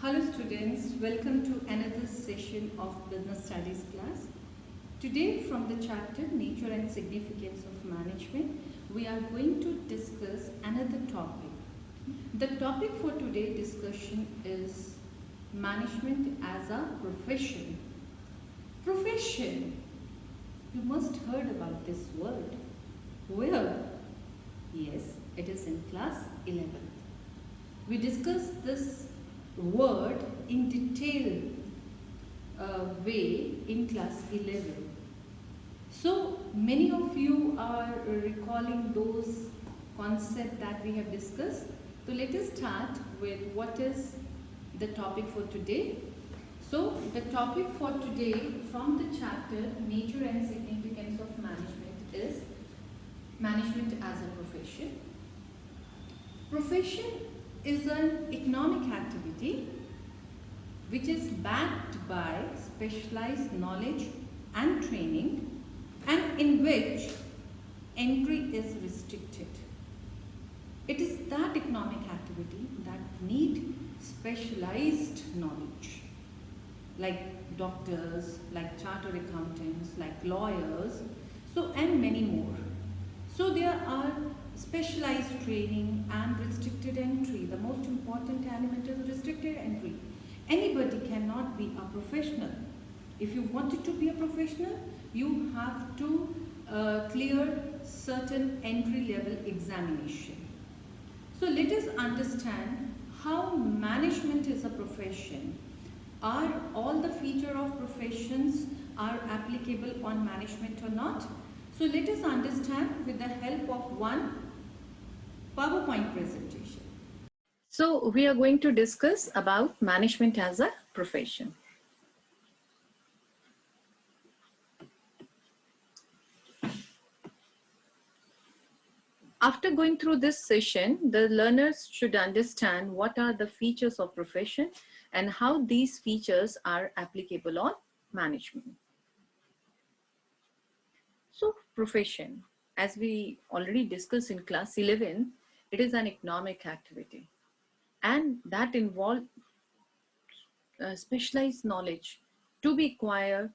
Hello students, welcome to another session of Business Studies class. Today from the chapter Nature and Significance of Management, we are going to discuss another topic. The topic for today's discussion is management as a profession. Profession. You must heard about this word. Where? Yes, it is in class 11th. We discussed this word in detail way in class 11. So many of you are recalling those concepts that we have discussed. So let us start with what is the topic for today. So the topic for today from the chapter Nature and Significance of Management is management as a profession. Profession is an economic activity which is backed by specialized knowledge and training and in which entry is restricted. It is that economic activity that need specialized knowledge, like doctors, like chartered accountants, like lawyers, so and many more. So there are specialized training and restricted entry. The most important element is restricted entry. Anybody cannot be a professional. If you wanted to be a professional, you have to clear certain entry level examination. So let us understand how management is a profession. Are all the feature of professions are applicable on management or not? So let us understand with the help of one PowerPoint presentation. So we are going to discuss about management as a profession. After going through this session, the learners should understand what are the features of profession and how these features are applicable on management. So profession, as we already discussed in class 11, it is an economic activity and that involves specialized knowledge to be acquired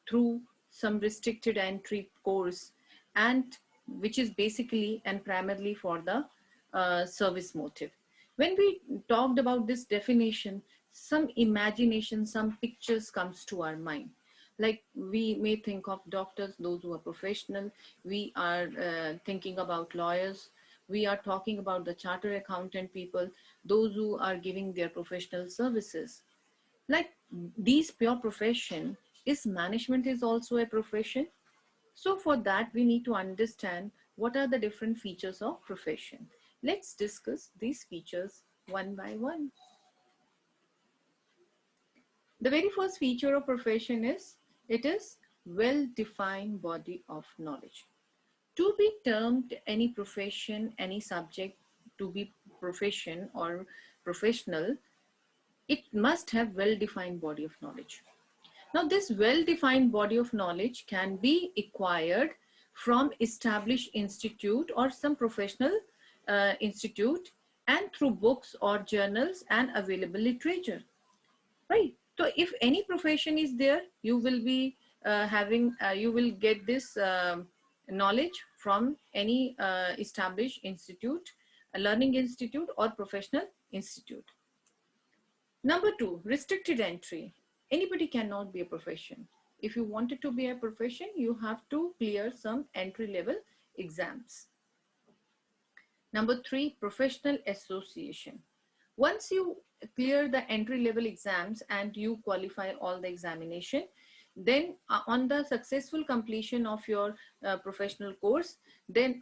through some restricted entry course and which is basically and primarily for the service motive. When we talked about this definition, some imagination, some pictures comes to our mind. Like we may think of doctors, those who are professional. We are thinking about lawyers. We are talking about the chartered accountant people, those who are giving their professional services. Like these pure profession, is management is also a profession. So for that, we need to understand what are the different features of profession. Let's discuss these features one by one. The very first feature of profession is, it is well-defined body of knowledge. To be termed any profession, any subject to be profession or professional, it must have well-defined body of knowledge. Now, this well-defined body of knowledge can be acquired from established institute or some professional institute and through books or journals and available literature, right? So if any profession is there, you will be you will get this knowledge from any established institute, a learning institute or professional institute. Number two, restricted entry. Anybody cannot be a profession. If you wanted to be a profession, you have to clear some entry level exams. Number three, professional association. Once you clear the entry level exams and you qualify all the examination, then on the successful completion of your professional course, then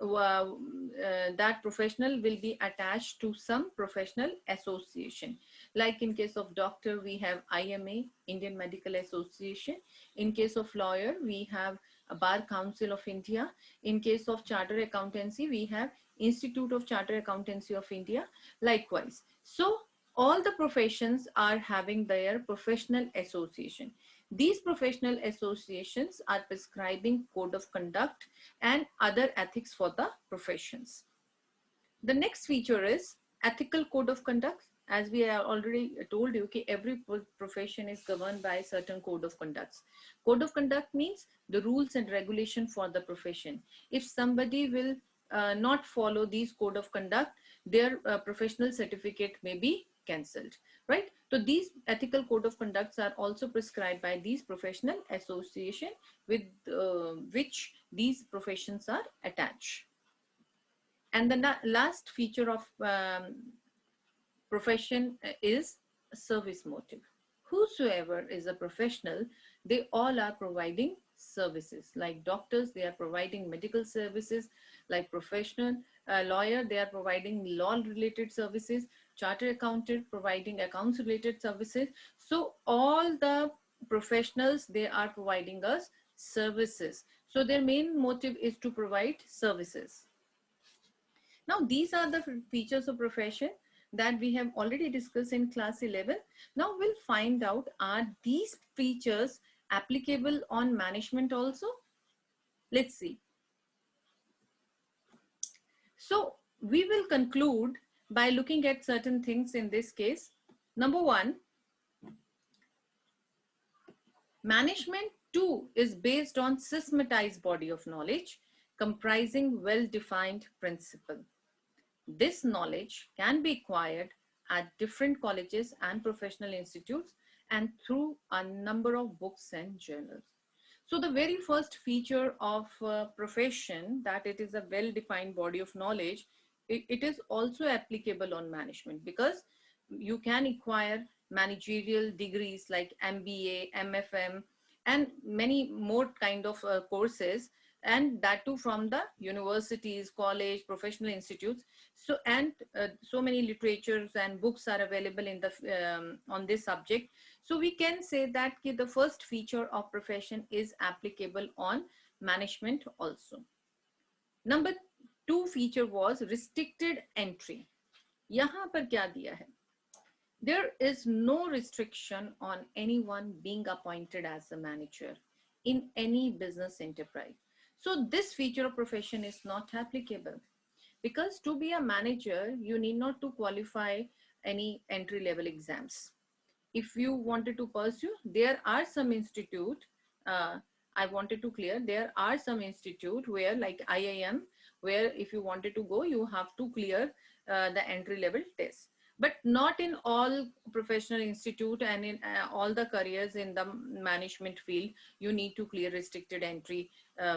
that professional will be attached to some professional association. Like in case of doctor, we have IMA, Indian Medical Association. In case of lawyer, we have a Bar Council of India. In case of chartered accountancy, we have Institute of Chartered Accountancy of India. Likewise, so all the professions are having their professional association. These professional associations are prescribing code of conduct and other ethics for the professions. The next feature is ethical code of conduct. as we have already told you, कि every profession is governed by certain code of conducts. Code of conduct means the rules and regulation for the profession. If somebody will not follow these code of conduct, their professional certificate may be cancelled, right? So these ethical code of conducts are also prescribed by these professional association with which these professions are attached. And the last feature of profession is service motive. Whosoever is a professional, they all are providing services. Like doctors, they are providing medical services. Like professional lawyer, they are providing law related services. Chartered accountant providing accounts related services. So all the professionals, they are providing us services. So their main motive is to provide services. Now, these are the features of profession that we have already discussed in class 11. Now we'll find out, are these features applicable on management also? Let's see. So we will conclude by looking at certain things in this case. Number one, management too is based on systematized body of knowledge comprising well-defined principle. This knowledge can be acquired at different colleges and professional institutes and through a number of books and journals. So the very first feature of profession, that it is a well-defined body of knowledge, it is also applicable on management, because you can acquire managerial degrees like MBA, MFM, and many more kind of courses, and that too from the universities, college, professional institutes. So and so many literatures and books are available in the on this subject. So we can say that the first feature of profession is applicable on management also. Number two feature was restricted entry. यहाँ पर क्या दिया है? There is no restriction on anyone being appointed as a manager in any business enterprise. So this feature of profession is not applicable, because to be a manager, you need not to qualify any entry level exams. If you wanted to pursue, there are some institute, I wanted to clear, there are some institute where like IIM, where if you wanted to go, you have to clear the entry level test. But not in all professional institute and in all the careers in the management field, you need to clear restricted entry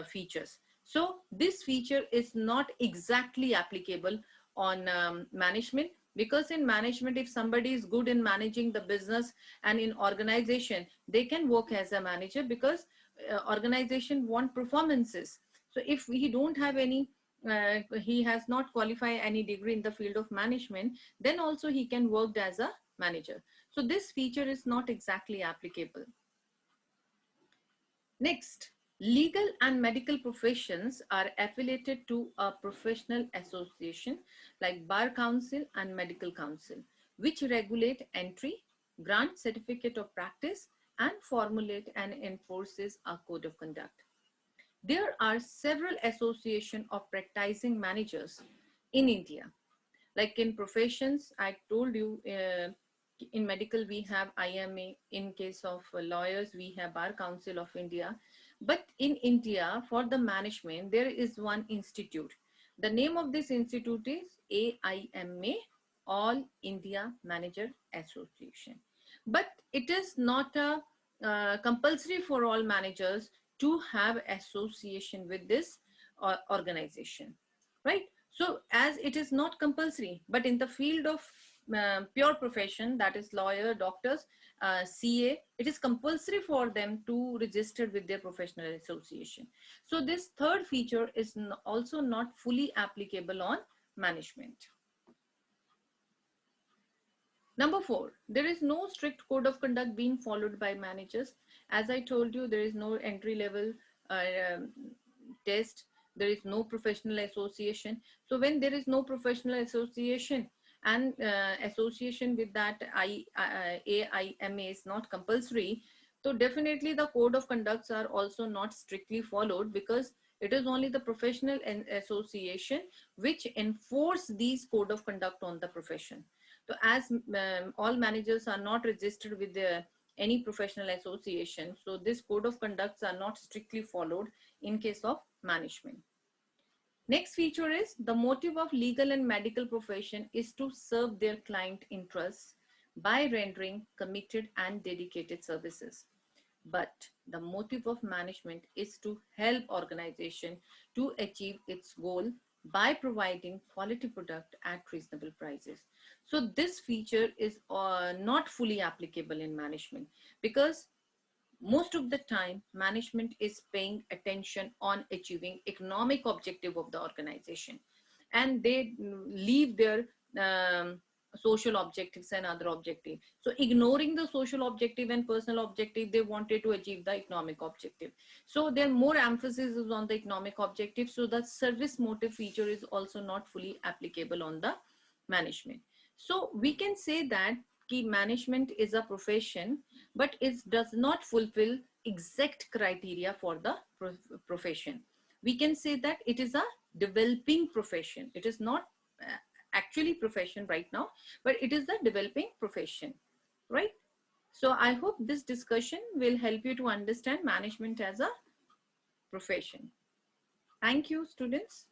features. So this feature is not exactly applicable on management, because in management, if somebody is good in managing the business and in organization, they can work as a manager, because organization want performances. So if he don't have any he has not qualified any degree in the field of management, then also he can work as a manager. So this feature is not exactly applicable. Next, legal and medical professions are affiliated to a professional association like Bar Council and Medical Council, which regulate entry, grant certificate of practice, and formulate and enforces a code of conduct. There are several associations of practicing managers in India. Like in professions, I told you, in medical, we have IMA. In case of lawyers, we have Bar Council of India. But in India, for the management, there is one institute. The name of this institute is AIMA, All India Manager Association. But it is not a compulsory for all managers to have association with this organization, right? So as it is not compulsory, but in the field of pure profession, that is lawyer, doctors, CA, it is compulsory for them to register with their professional association. So this third feature is also not fully applicable on management. Number 4, there is no strict code of conduct being followed by managers. As I told you, there is no entry level test. There is no professional association. So when there is no professional association and association with that AIMA is not compulsory, so definitely the code of conducts are also not strictly followed, because it is only the professional association which enforce these code of conduct on the profession. So as all managers are not registered with any professional association, so this code of conducts are not strictly followed in case of management. Next feature is the motive of legal and medical profession is to serve their client interests by rendering committed and dedicated services. But the motive of management is to help organization to achieve its goal by providing quality product at reasonable prices. So this feature is not fully applicable in management, because most of the time management is paying attention on achieving economic objective of the organization, and they leave their social objectives and other objective. So ignoring the social objective and personal objective, they wanted to achieve the economic objective. So their more emphasis is on the economic objective. So the service motive feature is also not fully applicable on the management. So we can say that key management is a profession, but it does not fulfill exact criteria for the profession. We can say that it is a developing profession. It is not actually profession right now, but it is the developing profession, right? So I hope this discussion will help you to understand management as a profession. Thank you, students.